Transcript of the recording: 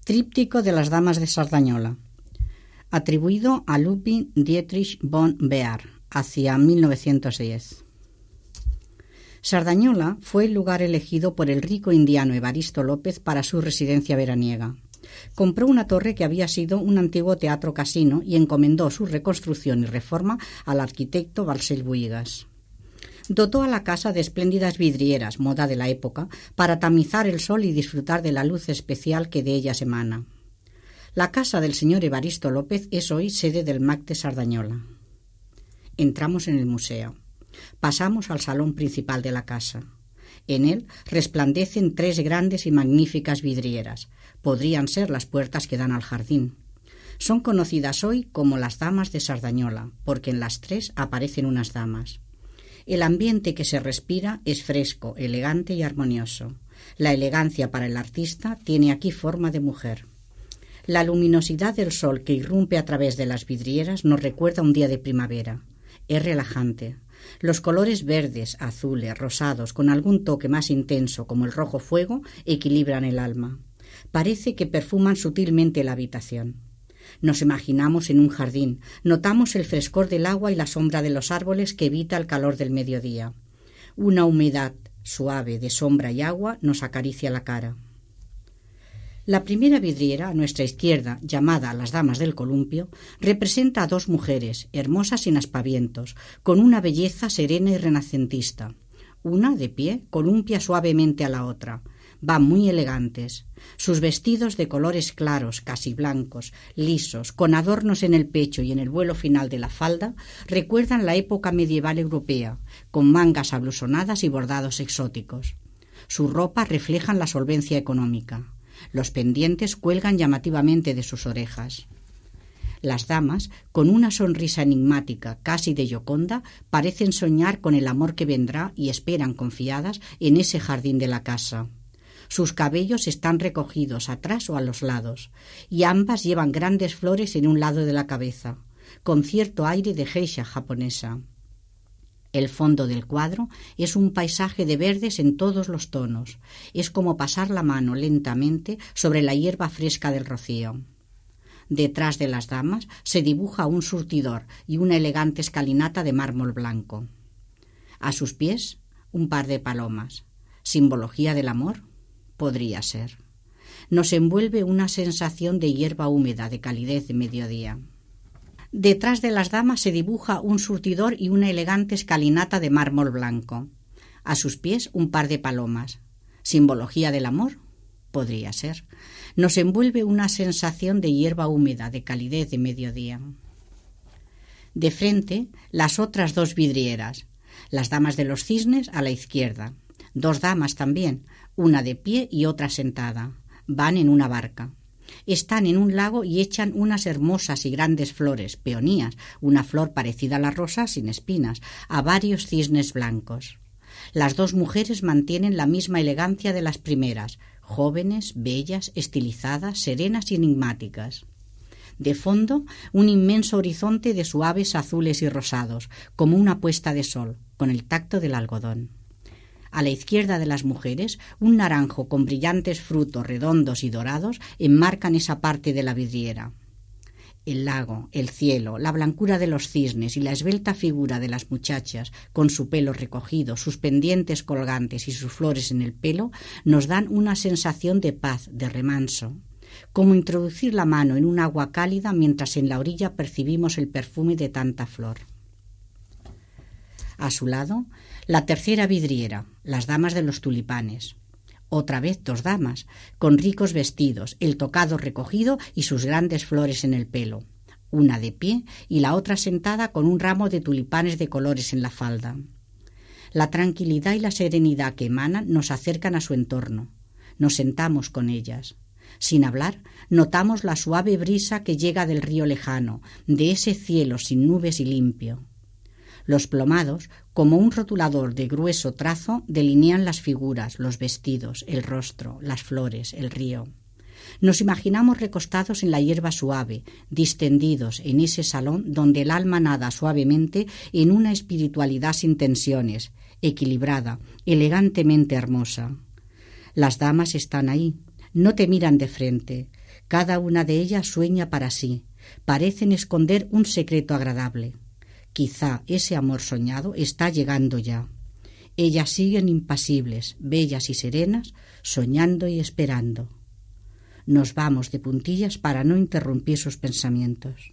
Tríptico de las damas de Sardañola, atribuido a Ludwig Dietrich von Beer, hacia 1910. Sardañola fue el lugar elegido por el rico indiano Evaristo López para su residencia veraniega. Compró una torre que había sido un antiguo teatro casino y encomendó su reconstrucción y reforma al arquitecto Balcells Buïgas. Dotó a la casa de espléndidas vidrieras, moda de la época, para tamizar el sol y disfrutar de la luz especial que de ellas emana. La casa del señor Evaristo López es hoy sede del MAC de Sardañola. Entramos en el museo. Pasamos al salón principal de la casa. En él resplandecen 3 grandes y magníficas vidrieras. Podrían ser las puertas que dan al jardín. Son conocidas hoy como las damas de Sardañola, porque en las 3 aparecen unas damas. El ambiente que se respira es fresco, elegante y armonioso. La elegancia para el artista tiene aquí forma de mujer. La luminosidad del sol que irrumpe a través de las vidrieras nos recuerda un día de primavera. Es relajante. Los colores verdes, azules, rosados, con algún toque más intenso como el rojo fuego, equilibran el alma. Parece que perfuman sutilmente la habitación. Nos imaginamos en un jardín, notamos el frescor del agua y la sombra de los árboles que evita el calor del mediodía. Una humedad suave de sombra y agua nos acaricia la cara. La primera vidriera, a nuestra izquierda, llamada Las Damas del Columpio, representa a 2 mujeres, hermosas sin aspavientos, con una belleza serena y renacentista. Una, de pie, columpia suavemente a la otra. Van muy elegantes. Sus vestidos de colores claros, casi blancos, lisos, con adornos en el pecho y en el vuelo final de la falda, recuerdan la época medieval europea, con mangas ablusonadas y bordados exóticos. Sus ropas reflejan la solvencia económica. Los pendientes cuelgan llamativamente de sus orejas. Las damas, con una sonrisa enigmática, casi de Gioconda, parecen soñar con el amor que vendrá y esperan confiadas en ese jardín de la casa. Sus cabellos están recogidos atrás o a los lados, y ambas llevan grandes flores en un lado de la cabeza, con cierto aire de geisha japonesa. El fondo del cuadro es un paisaje de verdes en todos los tonos. Es como pasar la mano lentamente sobre la hierba fresca del rocío. Detrás de las damas se dibuja un surtidor y una elegante escalinata de mármol blanco. A sus pies, un par de palomas. ¿Simbología del amor? Podría ser. Nos envuelve una sensación de hierba húmeda, de calidez de mediodía. Detrás de las damas se dibuja un surtidor y una elegante escalinata de mármol blanco. A sus pies, un par de palomas. ¿Simbología del amor? Podría ser. Nos envuelve una sensación de hierba húmeda, de calidez de mediodía. De frente, las otras 2 vidrieras. Las damas de los cisnes a la izquierda. 2 damas también, una de pie y otra sentada. Van en una barca. Están en un lago y echan unas hermosas y grandes flores, peonías, una flor parecida a la rosa sin espinas, a varios cisnes blancos. Las 2 mujeres mantienen la misma elegancia de las primeras, jóvenes, bellas, estilizadas, serenas y enigmáticas. De fondo, un inmenso horizonte de suaves azules y rosados, como una puesta de sol, con el tacto del algodón. A la izquierda de las mujeres, un naranjo con brillantes frutos redondos y dorados enmarcan esa parte de la vidriera. El lago, el cielo, la blancura de los cisnes y la esbelta figura de las muchachas, con su pelo recogido, sus pendientes colgantes y sus flores en el pelo, nos dan una sensación de paz, de remanso. Como introducir la mano en un agua cálida mientras en la orilla percibimos el perfume de tanta flor. A su lado, la tercera vidriera, las damas de los tulipanes. Otra vez 2 damas, con ricos vestidos, el tocado recogido y sus grandes flores en el pelo. Una de pie y la otra sentada con un ramo de tulipanes de colores en la falda. La tranquilidad y la serenidad que emanan nos acercan a su entorno. Nos sentamos con ellas. Sin hablar, notamos la suave brisa que llega del río lejano, de ese cielo sin nubes y limpio. Los plomados, como un rotulador de grueso trazo, delinean las figuras, los vestidos, el rostro, las flores, el río. Nos imaginamos recostados en la hierba suave, distendidos en ese salón donde el alma nada suavemente en una espiritualidad sin tensiones, equilibrada, elegantemente hermosa. Las damas están ahí, no te miran de frente, Cada una de ellas sueña para sí. Parecen esconder un secreto agradable. Quizá ese amor soñado está llegando ya. Ellas siguen impasibles, bellas y serenas, soñando y esperando. Nos vamos de puntillas para no interrumpir sus pensamientos.